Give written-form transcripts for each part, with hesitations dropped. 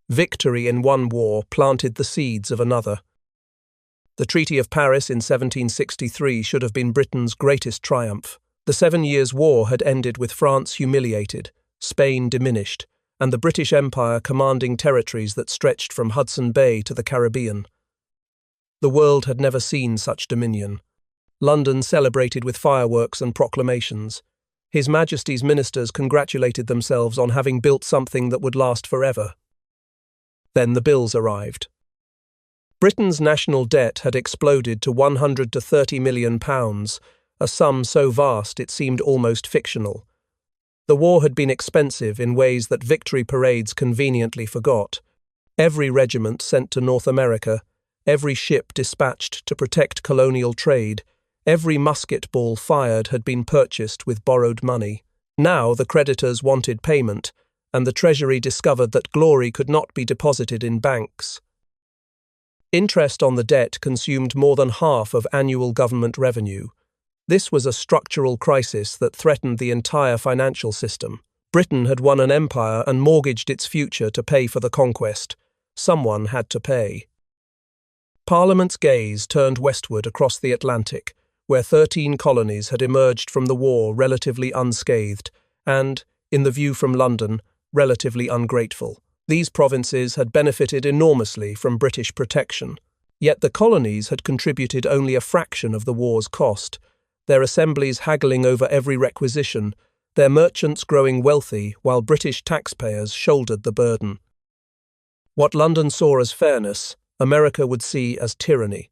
Victory in one war planted the seeds of another. The Treaty of Paris in 1763 should have been Britain's greatest triumph. The 7 Years' War had ended with France humiliated, Spain diminished, and the British Empire commanding territories that stretched from Hudson Bay to the Caribbean. The world had never seen such dominion. London celebrated with fireworks and proclamations. His Majesty's ministers congratulated themselves on having built something that would last forever. Then the bills arrived. Britain's national debt had exploded to £100 to £30 million, a sum so vast it seemed almost fictional. The war had been expensive in ways that victory parades conveniently forgot. Every regiment sent to North America, every ship dispatched to protect colonial trade, every musket ball fired had been purchased with borrowed money. Now the creditors wanted payment, and the Treasury discovered that glory could not be deposited in banks. Interest on the debt consumed more than half of annual government revenue. This was a structural crisis that threatened the entire financial system. Britain had won an empire and mortgaged its future to pay for the conquest. Someone had to pay. Parliament's gaze turned westward across the Atlantic, where 13 colonies had emerged from the war relatively unscathed and, in the view from London, relatively ungrateful. These provinces had benefited enormously from British protection. Yet the colonies had contributed only a fraction of the war's cost, their assemblies haggling over every requisition, their merchants growing wealthy while British taxpayers shouldered the burden. What London saw as fairness, America would see as tyranny.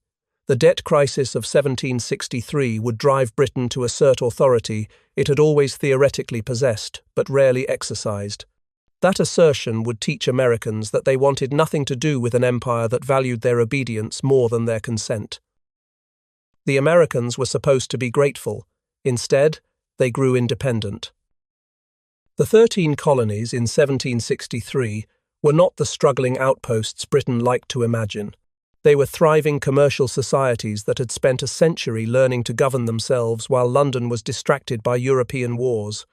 The debt crisis of 1763 would drive Britain to assert authority it had always theoretically possessed, but rarely exercised. That assertion would teach Americans that they wanted nothing to do with an empire that valued their obedience more than their consent. The Americans were supposed to be grateful. Instead, they grew independent. The 13 colonies in 1763 were not the struggling outposts Britain liked to imagine. They were thriving commercial societies that had spent a century learning to govern themselves while London was distracted by European wars.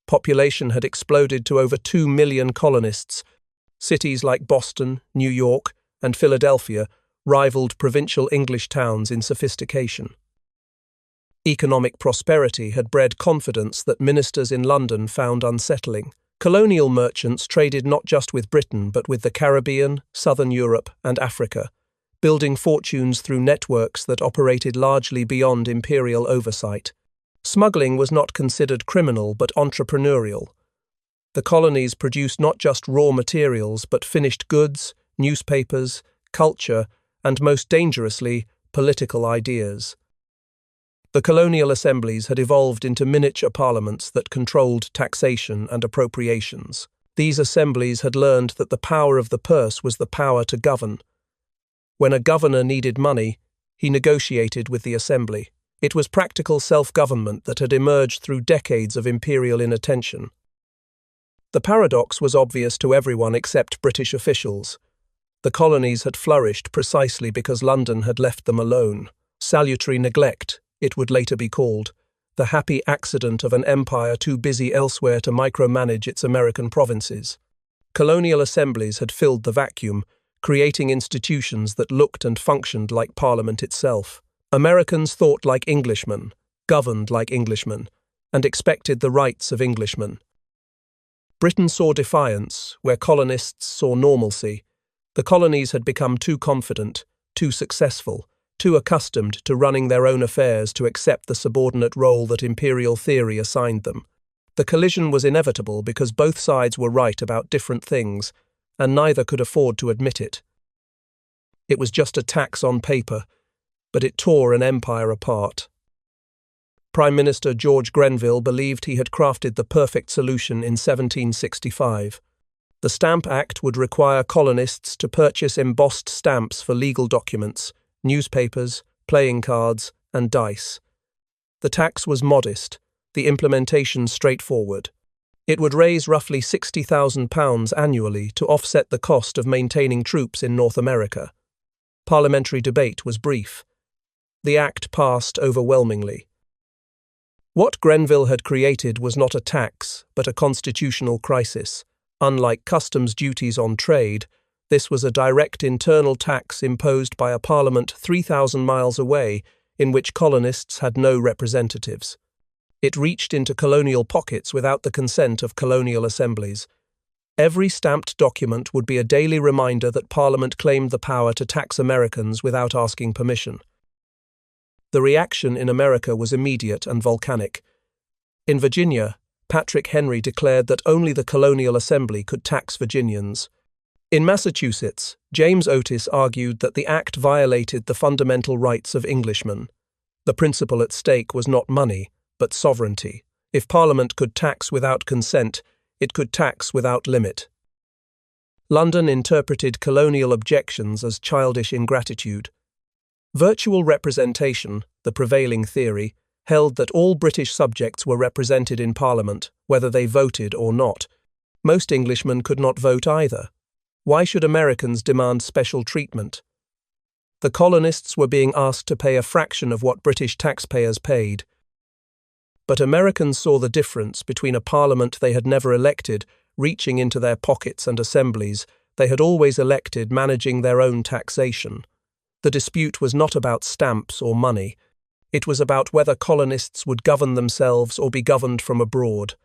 Population had exploded to over 2 million colonists. Cities like Boston, New York, and Philadelphia rivaled provincial English towns in sophistication. Economic prosperity had bred confidence that ministers in London found unsettling. Colonial merchants traded not just with Britain but with the Caribbean, Southern Europe, and Africa, building fortunes through networks that operated largely beyond imperial oversight. Smuggling was not considered criminal but entrepreneurial. The colonies produced not just raw materials but finished goods, newspapers, culture, and most dangerously, political ideas. The colonial assemblies had evolved into miniature parliaments that controlled taxation and appropriations. These assemblies had learned that the power of the purse was the power to govern. When a governor needed money, he negotiated with the assembly. It was practical self-government that had emerged through decades of imperial inattention. The paradox was obvious to everyone except British officials. The colonies had flourished precisely because London had left them alone. Salutary neglect, it would later be called, the happy accident of an empire too busy elsewhere to micromanage its American provinces. Colonial assemblies had filled the vacuum, creating institutions that looked and functioned like Parliament itself. Americans thought like Englishmen, governed like Englishmen, and expected the rights of Englishmen. Britain saw defiance where colonists saw normalcy. The colonies had become too confident, too successful, too accustomed to running their own affairs to accept the subordinate role that imperial theory assigned them. The collision was inevitable because both sides were right about different things, and neither could afford to admit it. It was just a tax on paper, but it tore an empire apart. Prime Minister George Grenville believed he had crafted the perfect solution in 1765. The Stamp Act would require colonists to purchase embossed stamps for legal documents, newspapers, playing cards, and dice. The tax was modest, the implementation straightforward. It would raise roughly £60,000 annually to offset the cost of maintaining troops in North America. Parliamentary debate was brief. The act passed overwhelmingly. What Grenville had created was not a tax, but a constitutional crisis. Unlike customs duties on trade, This was a direct internal tax imposed by a parliament 3,000 miles away, in which colonists had no representatives. It reached into colonial pockets without the consent of colonial assemblies. Every stamped document would be a daily reminder that Parliament claimed the power to tax Americans without asking permission. The reaction in America was immediate and volcanic. In Virginia, Patrick Henry declared that only the colonial assembly could tax Virginians. In Massachusetts, James Otis argued that the act violated the fundamental rights of Englishmen. The principle at stake was not money, but sovereignty. If Parliament could tax without consent, it could tax without limit. London interpreted colonial objections as childish ingratitude. Virtual representation, the prevailing theory, held that all British subjects were represented in Parliament, whether they voted or not. Most Englishmen could not vote either. Why should Americans demand special treatment? The colonists were being asked to pay a fraction of what British taxpayers paid. But Americans saw the difference between a parliament they had never elected, reaching into their pockets, and assemblies they had always elected, managing their own taxation. The dispute was not about stamps or money. It was about whether colonists would govern themselves or be governed from abroad.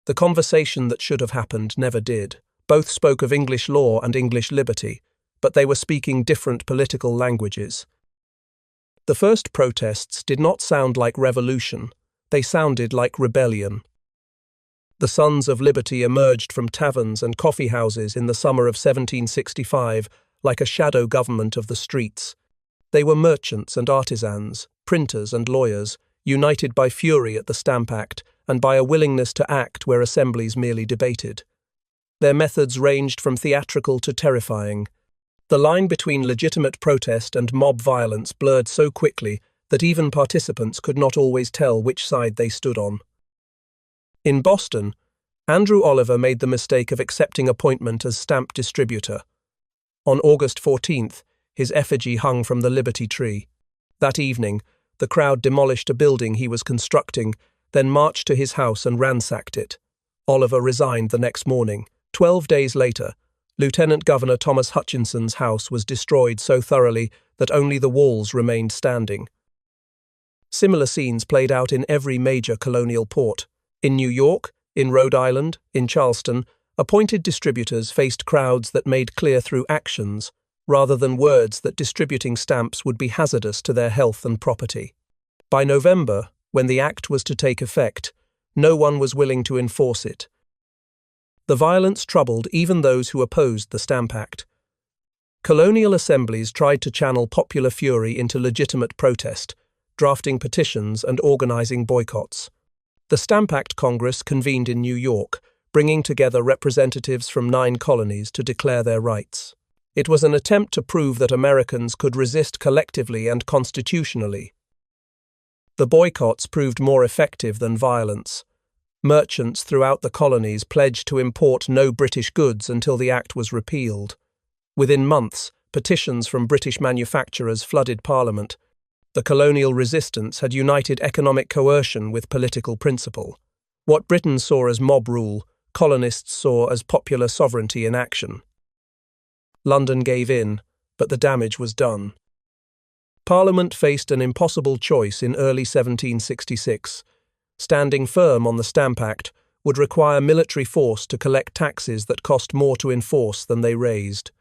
The conversation that should have happened never did. Both spoke of English law and English liberty, but they were speaking different political languages. The first protests did not sound like revolution. They sounded like rebellion. The Sons of Liberty emerged from taverns and coffee houses in the summer of 1765 like a shadow government of the streets. They were merchants and artisans, printers and lawyers, united by fury at the Stamp Act and by a willingness to act where assemblies merely debated. Their methods ranged from theatrical to terrifying. The line between legitimate protest and mob violence blurred so quickly that even participants could not always tell which side they stood on. In Boston, Andrew Oliver made the mistake of accepting appointment as stamp distributor. On August 14th, his effigy hung from the Liberty Tree. That evening, the crowd demolished a building he was constructing, then marched to his house and ransacked it. Oliver resigned the next morning. 12 days later, Lieutenant Governor Thomas Hutchinson's house was destroyed so thoroughly that only the walls remained standing. Similar scenes played out in every major colonial port. In New York, in Rhode Island, in Charleston, appointed distributors faced crowds that made clear through actions, rather than words, that distributing stamps would be hazardous to their health and property. By November, when the act was to take effect, no one was willing to enforce it. The violence troubled even those who opposed the Stamp Act. Colonial assemblies tried to channel popular fury into legitimate protest, drafting petitions and organizing boycotts. The Stamp Act Congress convened in New York, bringing together representatives from 9 colonies to declare their rights. It was an attempt to prove that Americans could resist collectively and constitutionally. The boycotts proved more effective than violence. Merchants throughout the colonies pledged to import no British goods until the act was repealed. Within months, petitions from British manufacturers flooded Parliament. The colonial resistance had united economic coercion with political principle. What Britain saw as mob rule, colonists saw as popular sovereignty in action. London gave in, but the damage was done. Parliament faced an impossible choice in early 1766. Standing firm on the Stamp Act would require military force to collect taxes that cost more to enforce than they raised.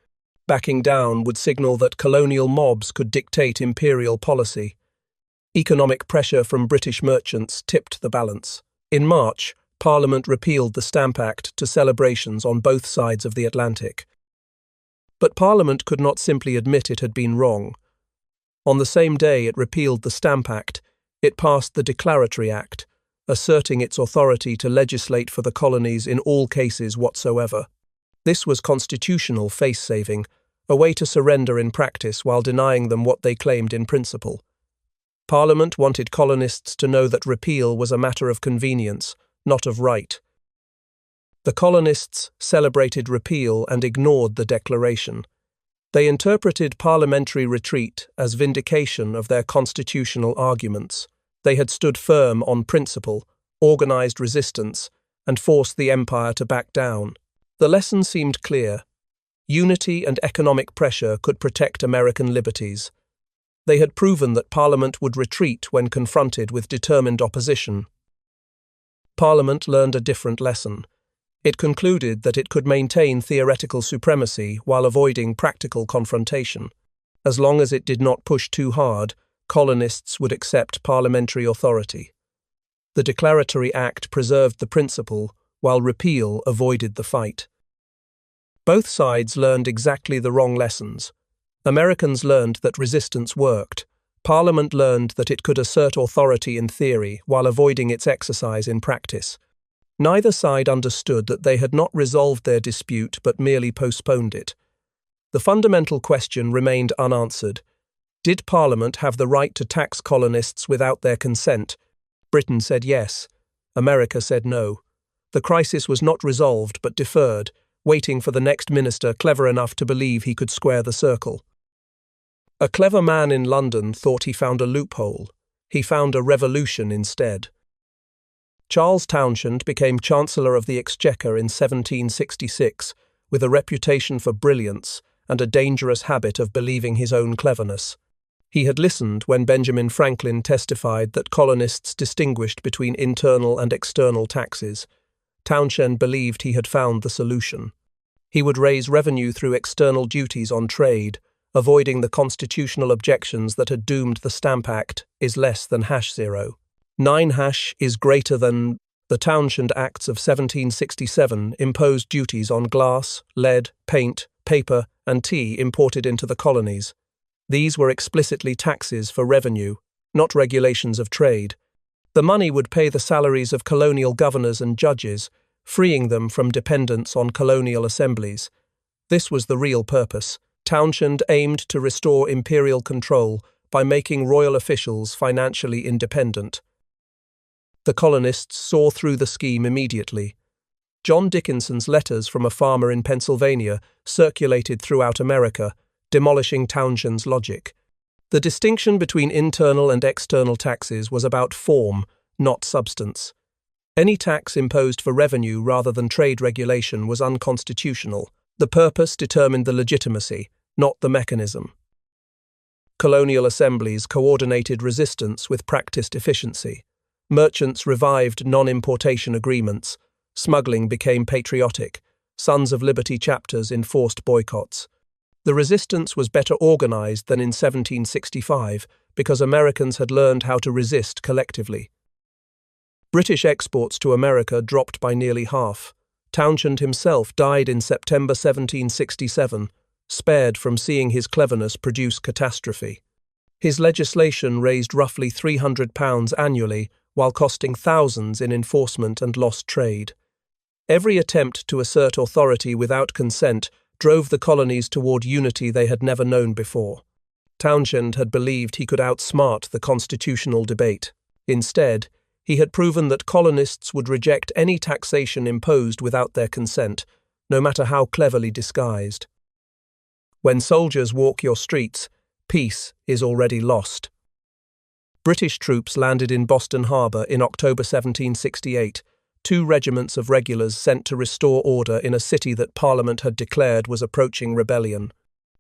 Backing down would signal that colonial mobs could dictate imperial policy. Economic pressure from British merchants tipped the balance. In March, Parliament repealed the Stamp Act to celebrations on both sides of the Atlantic. But Parliament could not simply admit it had been wrong. On the same day it repealed the Stamp Act, it passed the Declaratory Act, asserting its authority to legislate for the colonies in all cases whatsoever. This was constitutional face-saving, a way to surrender in practice while denying them what they claimed in principle. Parliament wanted colonists to know that repeal was a matter of convenience, not of right. The colonists celebrated repeal and ignored the Declaration. They interpreted parliamentary retreat as vindication of their constitutional arguments. They had stood firm on principle, organized resistance, and forced the empire to back down. The lesson seemed clear. Unity and economic pressure could protect American liberties. They had proven that Parliament would retreat when confronted with determined opposition. Parliament learned a different lesson. It concluded that it could maintain theoretical supremacy while avoiding practical confrontation. As long as it did not push too hard, colonists would accept parliamentary authority. The Declaratory Act preserved the principle, while repeal avoided the fight. Both sides learned exactly the wrong lessons. Americans learned that resistance worked. Parliament learned that it could assert authority in theory while avoiding its exercise in practice. Neither side understood that they had not resolved their dispute but merely postponed it. The fundamental question remained unanswered. Did Parliament have the right to tax colonists without their consent? Britain said yes. America said no. The crisis was not resolved but deferred, waiting for the next minister clever enough to believe he could square the circle. A clever man in London thought he found a loophole. He found a revolution instead. Charles Townshend became Chancellor of the Exchequer in 1766, with a reputation for brilliance and a dangerous habit of believing his own cleverness. He had listened when Benjamin Franklin testified that colonists distinguished between internal and external taxes. Townshend believed he had found the solution. He would raise revenue through external duties on trade, avoiding the constitutional objections that had doomed the Stamp Act is less than #0. 9 is greater than. The Townshend Acts of 1767 imposed duties on glass, lead, paint, paper, and tea imported into the colonies. These were explicitly taxes for revenue, not regulations of trade. The money would pay the salaries of colonial governors and judges, freeing them from dependence on colonial assemblies. This was the real purpose. Townshend aimed to restore imperial control by making royal officials financially independent. The colonists saw through the scheme immediately. John Dickinson's letters from a farmer in Pennsylvania circulated throughout America, demolishing Townshend's logic. The distinction between internal and external taxes was about form, not substance. Any tax imposed for revenue rather than trade regulation was unconstitutional. The purpose determined the legitimacy, not the mechanism. Colonial assemblies coordinated resistance with practiced efficiency. Merchants revived non-importation agreements. Smuggling became patriotic. Sons of Liberty chapters enforced boycotts. The resistance was better organized than in 1765 because Americans had learned how to resist collectively. British exports to America dropped by nearly half. Townshend himself died in September 1767, spared from seeing his cleverness produce catastrophe. His legislation raised roughly £300 annually, while costing thousands in enforcement and lost trade. Every attempt to assert authority without consent drove the colonies toward unity they had never known before. Townshend had believed he could outsmart the constitutional debate. Instead, he had proven that colonists would reject any taxation imposed without their consent, no matter how cleverly disguised. When soldiers walk your streets, peace is already lost. British troops landed in Boston Harbor in October 1768, 2 regiments of regulars sent to restore order in a city that Parliament had declared was approaching rebellion.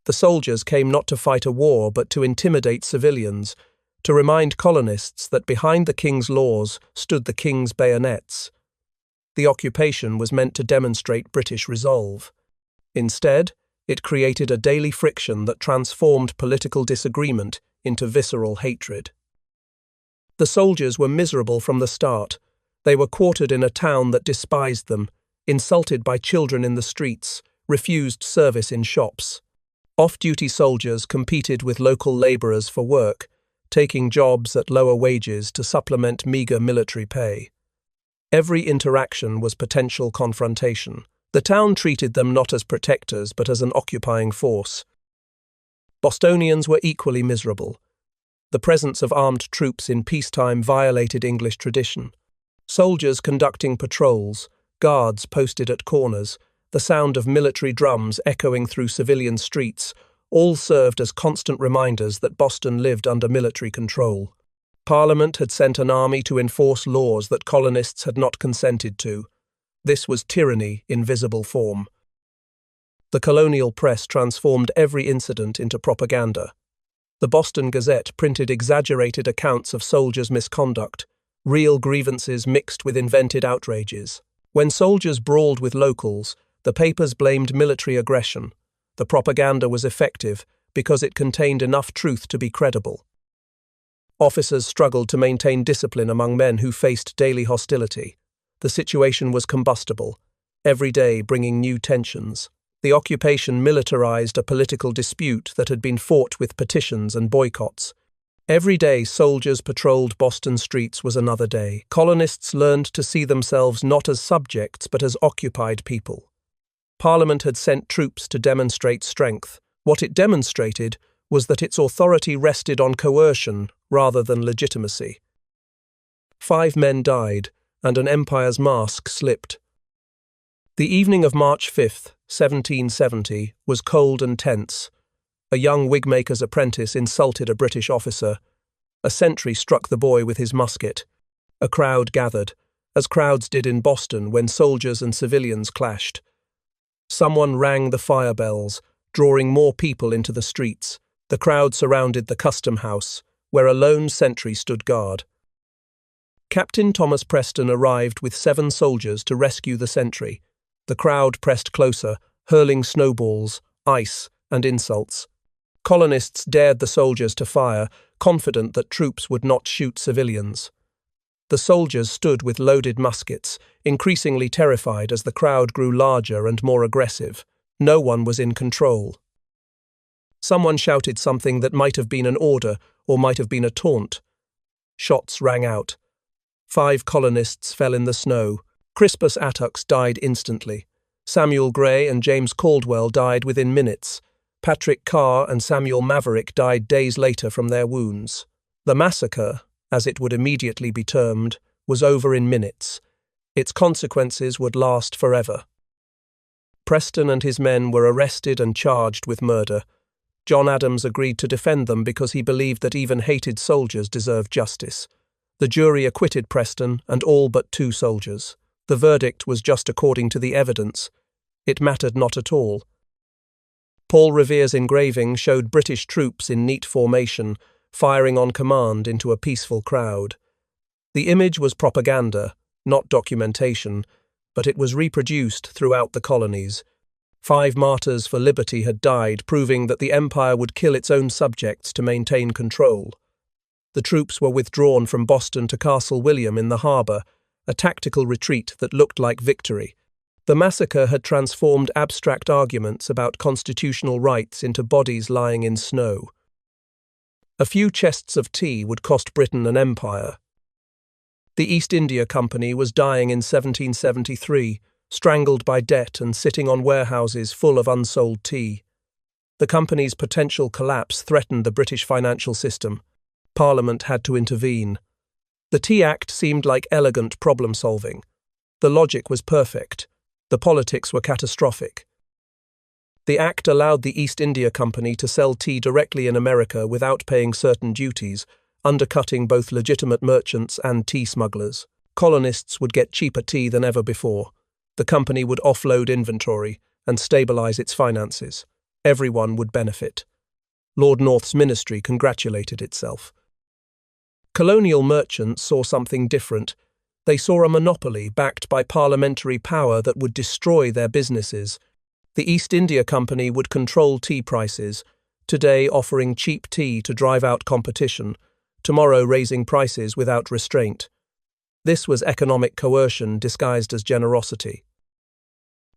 The soldiers came not to fight a war but to intimidate civilians, to remind colonists that behind the king's laws stood the king's bayonets. The occupation was meant to demonstrate British resolve. Instead, it created a daily friction that transformed political disagreement into visceral hatred. The soldiers were miserable from the start. They were quartered in a town that despised them, insulted by children in the streets, refused service in shops. Off-duty soldiers competed with local labourers for work, taking jobs at lower wages to supplement meagre military pay. Every interaction was potential confrontation. The town treated them not as protectors but as an occupying force. Bostonians were equally miserable. The presence of armed troops in peacetime violated English tradition. Soldiers conducting patrols, guards posted at corners, the sound of military drums echoing through civilian streets, all served as constant reminders that Boston lived under military control. Parliament had sent an army to enforce laws that colonists had not consented to. This was tyranny in visible form. The colonial press transformed every incident into propaganda. The Boston Gazette printed exaggerated accounts of soldiers' misconduct, real grievances mixed with invented outrages. When soldiers brawled with locals, the papers blamed military aggression. The propaganda was effective because it contained enough truth to be credible. Officers struggled to maintain discipline among men who faced daily hostility. The situation was combustible, every day bringing new tensions. The occupation militarized a political dispute that had been fought with petitions and boycotts. Every day soldiers patrolled Boston streets was another day. Colonists learned to see themselves not as subjects but as occupied people. Parliament had sent troops to demonstrate strength. What it demonstrated was that its authority rested on coercion rather than legitimacy. 5 men died, and an empire's mask slipped. The evening of March 5, 1770, was cold and tense. A young wigmaker's apprentice insulted a British officer. A sentry struck the boy with his musket. A crowd gathered, as crowds did in Boston when soldiers and civilians clashed. Someone rang the fire bells, drawing more people into the streets. The crowd surrounded the custom house, where a lone sentry stood guard. Captain Thomas Preston arrived with 7 soldiers to rescue the sentry. The crowd pressed closer, hurling snowballs, ice, and insults. Colonists dared the soldiers to fire, confident that troops would not shoot civilians. The soldiers stood with loaded muskets, increasingly terrified as the crowd grew larger and more aggressive. No one was in control. Someone shouted something that might have been an order or might have been a taunt. Shots rang out. 5 colonists fell in the snow. Crispus Attucks died instantly. Samuel Gray and James Caldwell died within minutes. Patrick Carr and Samuel Maverick died days later from their wounds. The massacre, as it would immediately be termed, was over in minutes. Its consequences would last forever. Preston and his men were arrested and charged with murder. John Adams agreed to defend them because he believed that even hated soldiers deserved justice. The jury acquitted Preston and all but 2 soldiers. The verdict was just according to the evidence. It mattered not at all. Paul Revere's engraving showed British troops in neat formation, firing on command into a peaceful crowd. The image was propaganda, not documentation, but it was reproduced throughout the colonies. 5 martyrs for liberty had died, proving that the empire would kill its own subjects to maintain control. The troops were withdrawn from Boston to Castle William in the harbour, a tactical retreat that looked like victory. The massacre had transformed abstract arguments about constitutional rights into bodies lying in snow. A few chests of tea would cost Britain an empire. The East India Company was dying in 1773, strangled by debt and sitting on warehouses full of unsold tea. The company's potential collapse threatened the British financial system. Parliament had to intervene. The Tea Act seemed like elegant problem-solving. The logic was perfect. The politics were catastrophic. The Act allowed the East India Company to sell tea directly in America without paying certain duties, undercutting both legitimate merchants and tea smugglers. Colonists would get cheaper tea than ever before. The company would offload inventory and stabilize its finances. Everyone would benefit. Lord North's ministry congratulated itself. Colonial merchants saw something different. They saw a monopoly backed by parliamentary power that would destroy their businesses. The East India Company would control tea prices, today offering cheap tea to drive out competition, tomorrow raising prices without restraint. This was economic coercion disguised as generosity.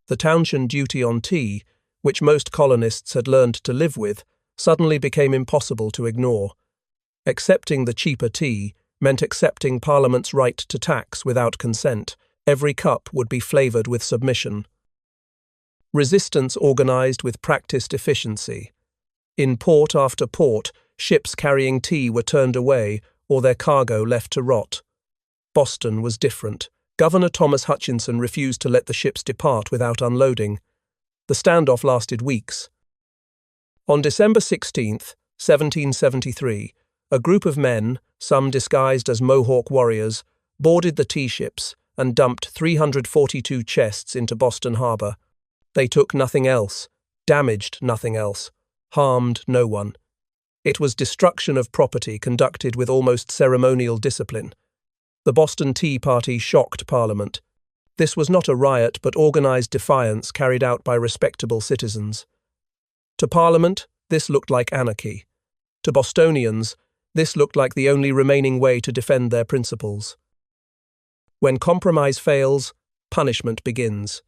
The Townshend duty on tea, which most colonists had learned to live with, suddenly became impossible to ignore. Accepting the cheaper tea meant accepting Parliament's right to tax without consent. Every cup would be flavoured with submission. Resistance organised with practised efficiency. In port after port, ships carrying tea were turned away or their cargo left to rot. Boston was different. Governor Thomas Hutchinson refused to let the ships depart without unloading. The standoff lasted weeks. On December 16, 1773, a group of men, some disguised as Mohawk warriors, boarded the tea ships and dumped 342 chests into Boston Harbor. They took nothing else, damaged nothing else, harmed no one. It was destruction of property conducted with almost ceremonial discipline. The Boston Tea Party shocked Parliament. This was not a riot but organised defiance carried out by respectable citizens. To Parliament, this looked like anarchy. To Bostonians, this looked like the only remaining way to defend their principles. When compromise fails, punishment begins.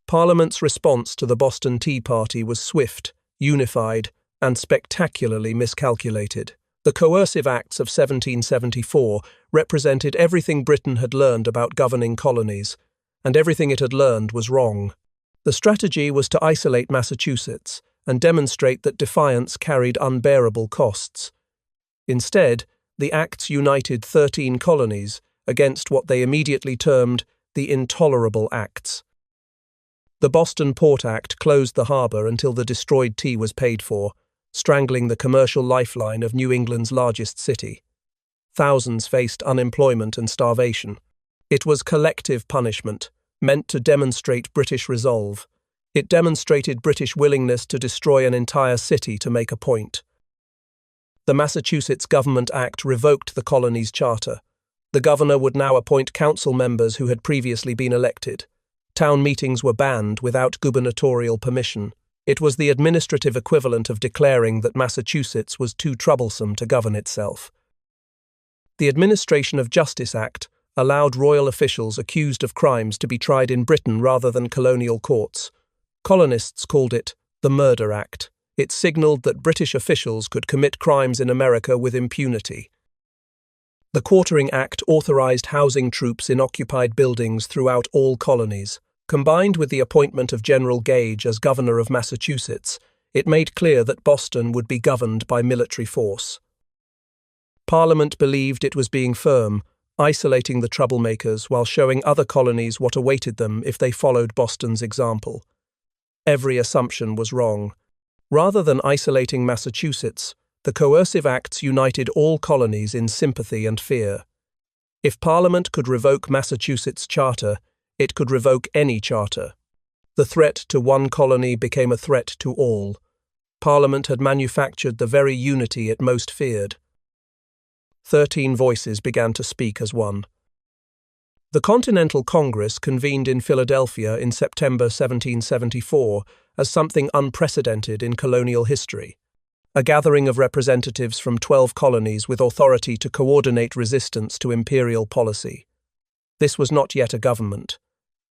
Parliament's response to the Boston Tea Party was swift, unified, and spectacularly miscalculated. The coercive acts of 1774 represented everything Britain had learned about governing colonies, and everything it had learned was wrong. The strategy was to isolate Massachusetts and demonstrate that defiance carried unbearable costs. Instead, the acts united 13 colonies against what they immediately termed the Intolerable Acts. The Boston Port Act closed the harbour until the destroyed tea was paid for, strangling the commercial lifeline of New England's largest city. Thousands faced unemployment and starvation. It was collective punishment, meant to demonstrate British resolve. It demonstrated British willingness to destroy an entire city to make a point. The Massachusetts Government Act revoked the colony's charter. The governor would now appoint council members who had previously been elected. Town meetings were banned without gubernatorial permission. It was the administrative equivalent of declaring that Massachusetts was too troublesome to govern itself. The Administration of Justice Act allowed royal officials accused of crimes to be tried in Britain rather than colonial courts. Colonists called it the Murder Act. It signaled that British officials could commit crimes in America with impunity. The Quartering Act authorized housing troops in occupied buildings throughout all colonies. Combined with the appointment of General Gage as governor of Massachusetts, it made clear that Boston would be governed by military force. Parliament believed it was being firm, isolating the troublemakers while showing other colonies what awaited them if they followed Boston's example. Every assumption was wrong. Rather than isolating Massachusetts, the coercive acts united all colonies in sympathy and fear. If Parliament could revoke Massachusetts' charter, it could revoke any charter. The threat to one colony became a threat to all. Parliament had manufactured the very unity it most feared. 13 voices began to speak as one. The Continental Congress convened in Philadelphia in September 1774 as something unprecedented in colonial history. A gathering of representatives from 12 colonies with authority to coordinate resistance to imperial policy. This was not yet a government.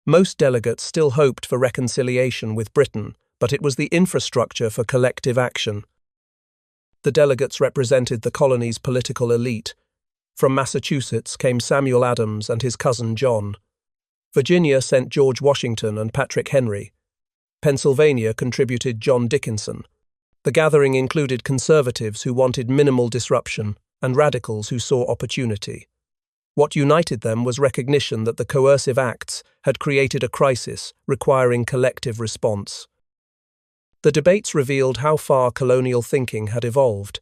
Most delegates still hoped for reconciliation with Britain, but it was the infrastructure for collective action. The delegates represented the colony's political elite. From Massachusetts came Samuel Adams and his cousin John. Virginia sent George Washington and Patrick Henry. Pennsylvania contributed John Dickinson. The gathering included conservatives who wanted minimal disruption and radicals who saw opportunity. What united them was recognition that the coercive acts had created a crisis requiring collective response. The debates revealed how far colonial thinking had evolved.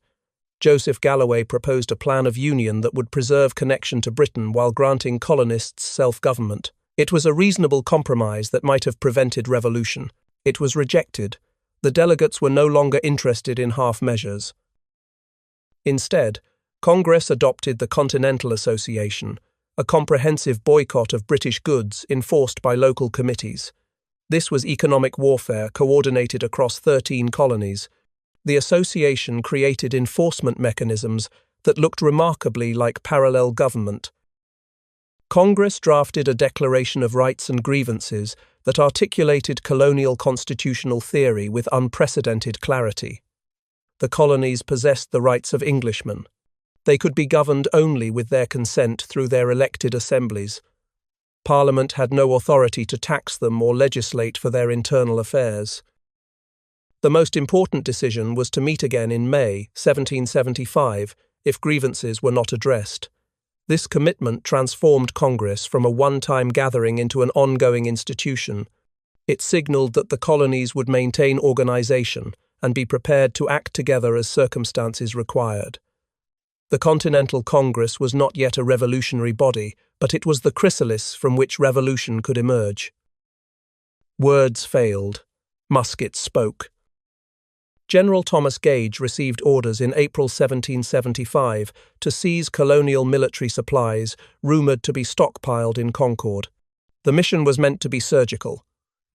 Joseph Galloway proposed a plan of union that would preserve connection to Britain while granting colonists self-government. It was a reasonable compromise that might have prevented revolution. It was rejected. The delegates were no longer interested in half measures. Instead, Congress adopted the Continental Association, a comprehensive boycott of British goods enforced by local committees. This was economic warfare coordinated across 13 colonies. The association created enforcement mechanisms that looked remarkably like parallel government. Congress drafted a Declaration of Rights and Grievances that articulated colonial constitutional theory with unprecedented clarity. The colonies possessed the rights of Englishmen. They could be governed only with their consent through their elected assemblies. Parliament had no authority to tax them or legislate for their internal affairs. The most important decision was to meet again in May 1775 if grievances were not addressed. This commitment transformed Congress from a one-time gathering into an ongoing institution. It signaled that the colonies would maintain organization and be prepared to act together as circumstances required. The Continental Congress was not yet a revolutionary body, but it was the chrysalis from which revolution could emerge. Words failed. Musket spoke. General Thomas Gage received orders in April 1775 to seize colonial military supplies rumoured to be stockpiled in Concord. The mission was meant to be surgical.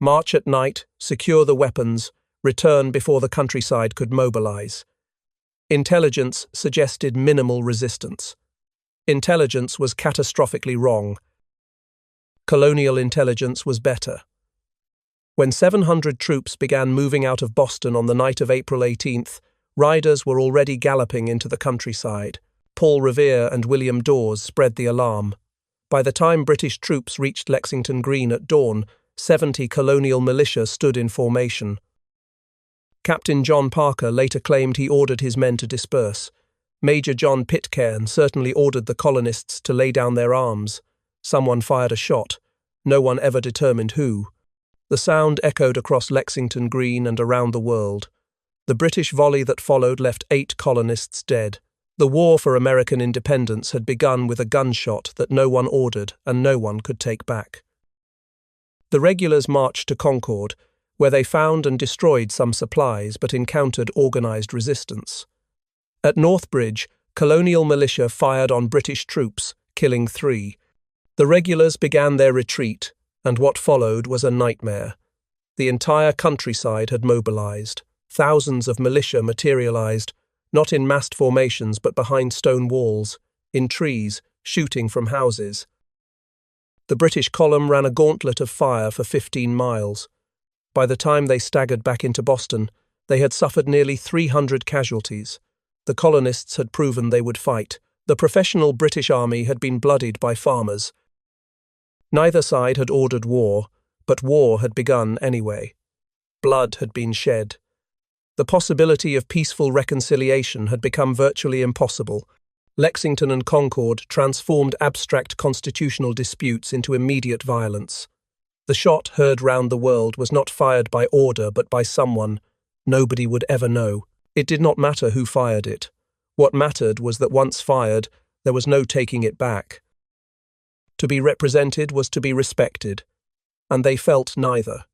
March at night, secure the weapons, return before the countryside could mobilise. Intelligence suggested minimal resistance. Intelligence was catastrophically wrong. Colonial intelligence was better. When 700 troops began moving out of Boston on the night of April 18th, riders were already galloping into the countryside. Paul Revere and William Dawes spread the alarm. By the time British troops reached Lexington Green at dawn, 70 colonial militia stood in formation. Captain John Parker later claimed he ordered his men to disperse. Major John Pitcairn certainly ordered the colonists to lay down their arms. Someone fired a shot. No one ever determined who. The sound echoed across Lexington Green and around the world. The British volley that followed left 8 colonists dead. The war for American independence had begun with a gunshot that no one ordered and no one could take back. The regulars marched to Concord, where they found and destroyed some supplies but encountered organised resistance. At Northbridge, colonial militia fired on British troops, killing 3. The regulars began their retreat, and what followed was a nightmare. The entire countryside had mobilised. Thousands of militia materialised, not in massed formations but behind stone walls, in trees, shooting from houses. The British column ran a gauntlet of fire for 15 miles. By the time they staggered back into Boston, they had suffered nearly 300 casualties. The colonists had proven they would fight. The professional British army had been bloodied by farmers. Neither side had ordered war, but war had begun anyway. Blood had been shed. The possibility of peaceful reconciliation had become virtually impossible. Lexington and Concord transformed abstract constitutional disputes into immediate violence. The shot heard round the world was not fired by order but by someone. Nobody would ever know. It did not matter who fired it. What mattered was that once fired, there was no taking it back. To be represented was to be respected, and they felt neither.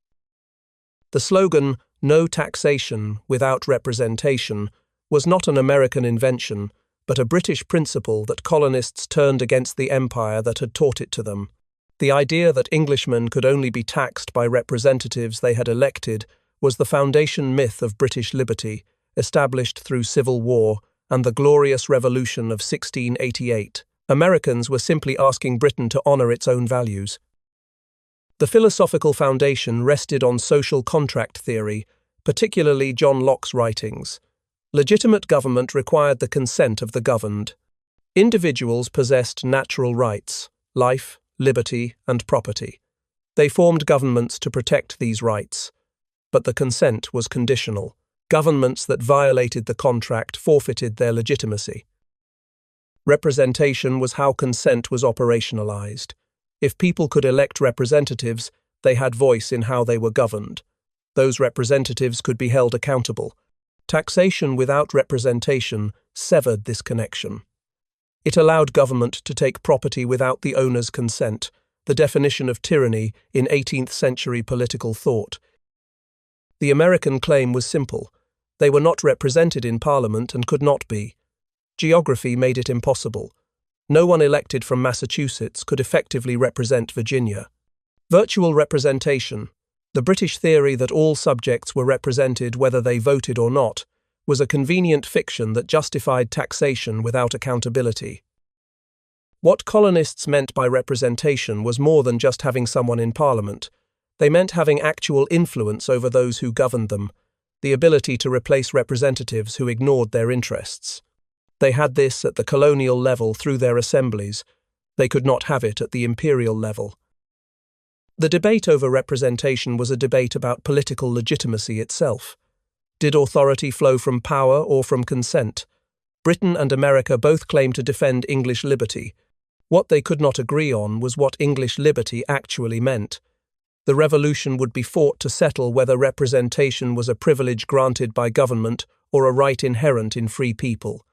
The slogan, "No taxation without representation," was not an American invention, but a British principle that colonists turned against the empire that had taught it to them. The idea that Englishmen could only be taxed by representatives they had elected was the foundation myth of British liberty, established through civil war and the Glorious Revolution of 1688. Americans were simply asking Britain to honour its own values. The philosophical foundation rested on social contract theory, particularly John Locke's writings. Legitimate government required the consent of the governed. Individuals possessed natural rights, life, liberty, and property. They formed governments to protect these rights, but the consent was conditional. Governments that violated the contract forfeited their legitimacy. Representation was how consent was operationalized. If people could elect representatives, they had voice in how they were governed. Those representatives could be held accountable. Taxation without representation severed this connection. It allowed government to take property without the owner's consent, the definition of tyranny in 18th century political thought. The American claim was simple. They were not represented in Parliament and could not be. Geography made it impossible. No one elected from Massachusetts could effectively represent Virginia. Virtual representation, the British theory that all subjects were represented whether they voted or not, was a convenient fiction that justified taxation without accountability. What colonists meant by representation was more than just having someone in Parliament. They meant having actual influence over those who governed them, the ability to replace representatives who ignored their interests. They had this at the colonial level through their assemblies. They could not have it at the imperial level. The debate over representation was a debate about political legitimacy itself. Did authority flow from power or from consent? Britain and America both claimed to defend English liberty. What they could not agree on was what English liberty actually meant. The revolution would be fought to settle whether representation was a privilege granted by government or a right inherent in free people.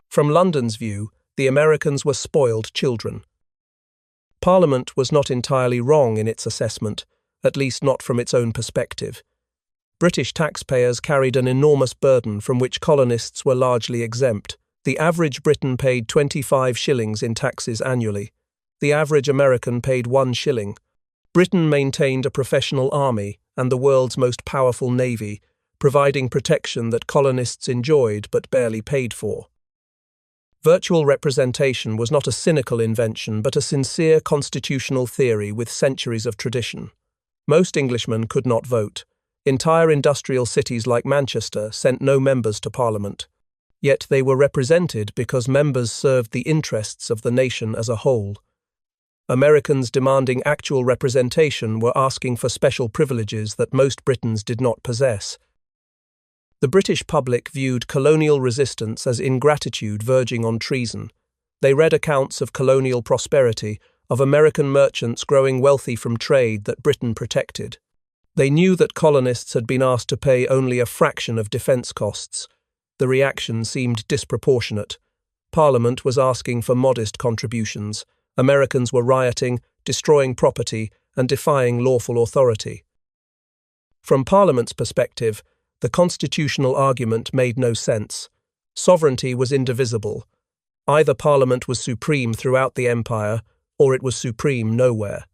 From London's view, the Americans were spoiled children. Parliament was not entirely wrong in its assessment, at least not from its own perspective. British taxpayers carried an enormous burden from which colonists were largely exempt. The average Briton paid 25 shillings in taxes annually. The average American paid 1 shilling. Britain maintained a professional army and the world's most powerful navy, providing protection that colonists enjoyed but barely paid for. Virtual representation was not a cynical invention but a sincere constitutional theory with centuries of tradition. Most Englishmen could not vote. Entire industrial cities like Manchester sent no members to Parliament. Yet they were represented because members served the interests of the nation as a whole. Americans demanding actual representation were asking for special privileges that most Britons did not possess. The British public viewed colonial resistance as ingratitude verging on treason. They read accounts of colonial prosperity, of American merchants growing wealthy from trade that Britain protected. They knew that colonists had been asked to pay only a fraction of defence costs. The reaction seemed disproportionate. Parliament was asking for modest contributions. Americans were rioting, destroying property, and defying lawful authority. From Parliament's perspective, the constitutional argument made no sense. Sovereignty was indivisible. Either Parliament was supreme throughout the empire, or it was supreme nowhere.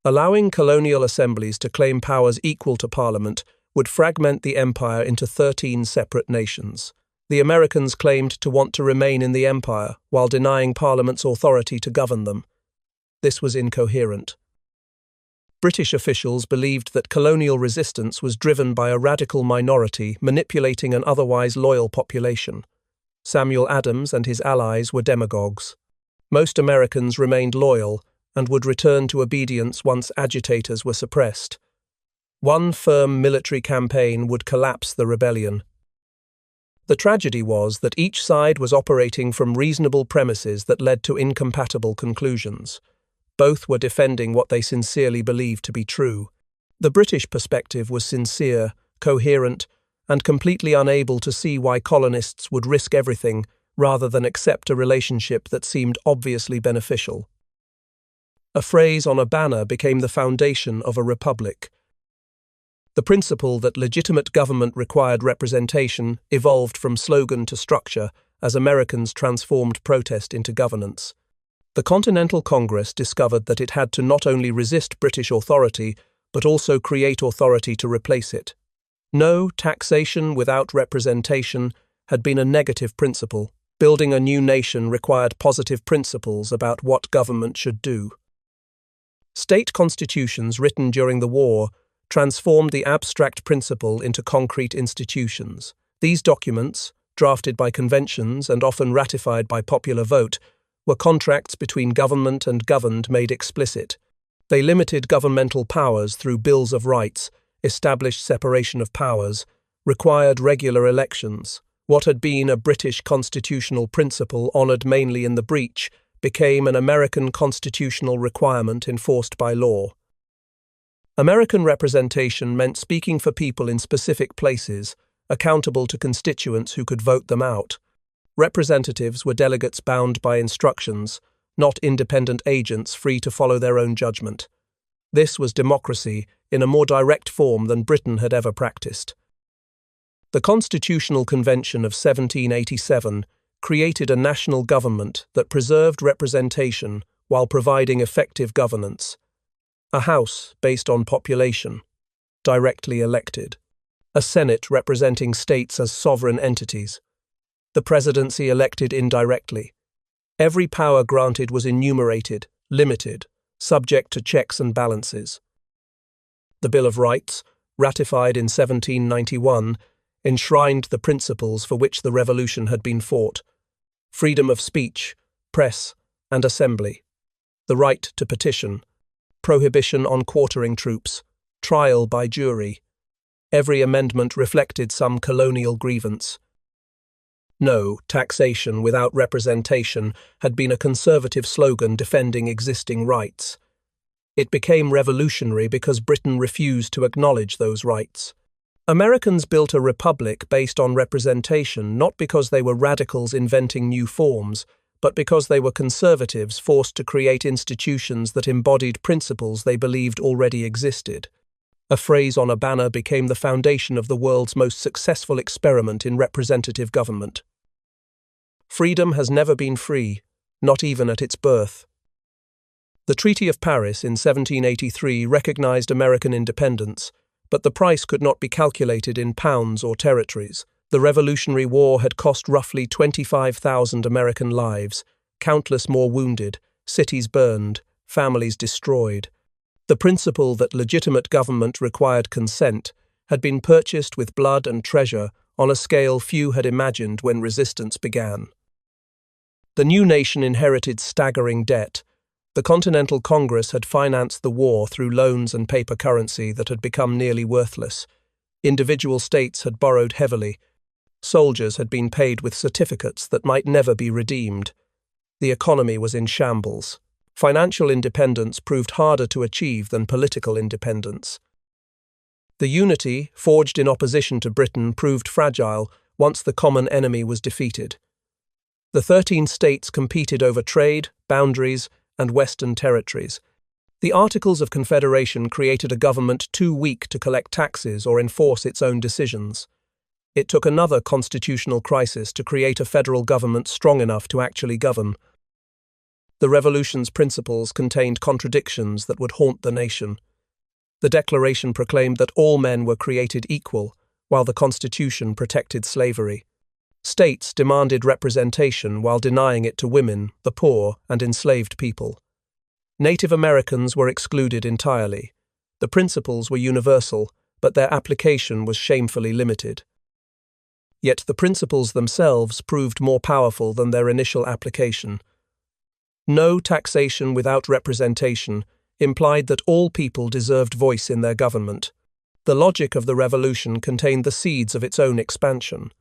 Allowing colonial assemblies to claim powers equal to Parliament would fragment the empire into 13 separate nations. The Americans claimed to want to remain in the empire while denying Parliament's authority to govern them. This was incoherent. British officials believed that colonial resistance was driven by a radical minority manipulating an otherwise loyal population. Samuel Adams and his allies were demagogues. Most Americans remained loyal and would return to obedience once agitators were suppressed. One firm military campaign would collapse the rebellion. The tragedy was that each side was operating from reasonable premises that led to incompatible conclusions. Both were defending what they sincerely believed to be true. The British perspective was sincere, coherent, and completely unable to see why colonists would risk everything rather than accept a relationship that seemed obviously beneficial. A phrase on a banner became the foundation of a republic. The principle that legitimate government required representation evolved from slogan to structure as Americans transformed protest into governance. The Continental Congress discovered that it had to not only resist British authority, but also create authority to replace it. No, taxation without representation had been a negative principle. Building a new nation required positive principles about what government should do. State constitutions written during the war transformed the abstract principle into concrete institutions. These documents, drafted by conventions and often ratified by popular vote, were contracts between government and governed made explicit. They limited governmental powers through bills of rights, established separation of powers, required regular elections. What had been a British constitutional principle honoured mainly in the breach became an American constitutional requirement enforced by law. American representation meant speaking for people in specific places, accountable to constituents who could vote them out. Representatives were delegates bound by instructions, not independent agents free to follow their own judgment. This was democracy in a more direct form than Britain had ever practiced. The Constitutional Convention of 1787 created a national government that preserved representation while providing effective governance. A House based on population, directly elected. A Senate representing states as sovereign entities. The presidency elected indirectly. Every power granted was enumerated, limited, subject to checks and balances. The Bill of Rights, ratified in 1791, enshrined the principles for which the revolution had been fought: freedom of speech, press, and assembly, the right to petition, prohibition on quartering troops, trial by jury. Every amendment reflected some colonial grievance. No, taxation without representation had been a conservative slogan defending existing rights. It became revolutionary because Britain refused to acknowledge those rights. Americans built a republic based on representation not because they were radicals inventing new forms, but because they were conservatives forced to create institutions that embodied principles they believed already existed. A phrase on a banner became the foundation of the world's most successful experiment in representative government. Freedom has never been free, not even at its birth. The Treaty of Paris in 1783 recognized American independence, but the price could not be calculated in pounds or territories. The Revolutionary War had cost roughly 25,000 American lives, countless more wounded, cities burned, families destroyed. The principle that legitimate government required consent had been purchased with blood and treasure on a scale few had imagined when resistance began. The new nation inherited staggering debt. The Continental Congress had financed the war through loans and paper currency that had become nearly worthless. Individual states had borrowed heavily. Soldiers had been paid with certificates that might never be redeemed. The economy was in shambles. Financial independence proved harder to achieve than political independence. The unity, forged in opposition to Britain, proved fragile once the common enemy was defeated. The 13 states competed over trade, boundaries, and Western territories. The Articles of Confederation created a government too weak to collect taxes or enforce its own decisions. It took another constitutional crisis to create a federal government strong enough to actually govern. The Revolution's principles contained contradictions that would haunt the nation. The Declaration proclaimed that all men were created equal, while the Constitution protected slavery. States demanded representation while denying it to women, the poor, and enslaved people. Native Americans were excluded entirely. The principles were universal, but their application was shamefully limited. Yet the principles themselves proved more powerful than their initial application. No taxation without representation implied that all people deserved voice in their government. The logic of the revolution contained the seeds of its own expansion.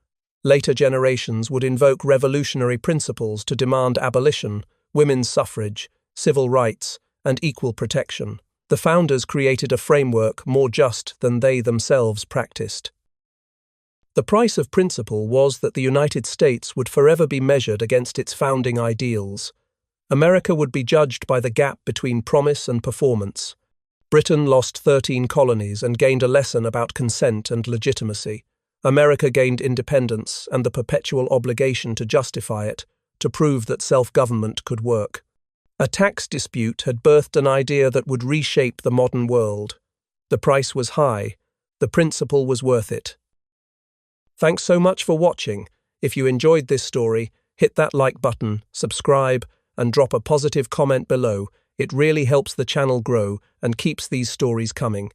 Later generations would invoke revolutionary principles to demand abolition, women's suffrage, civil rights, and equal protection. The founders created a framework more just than they themselves practiced. The price of principle was that the United States would forever be measured against its founding ideals. America would be judged by the gap between promise and performance. Britain lost 13 colonies and gained a lesson about consent and legitimacy. America gained independence and the perpetual obligation to justify it, to prove that self-government could work. A tax dispute had birthed an idea that would reshape the modern world. The price was high. The principle was worth it. Thanks so much for watching. If you enjoyed this story, hit that like button, subscribe, and drop a positive comment below. It really helps the channel grow and keeps these stories coming.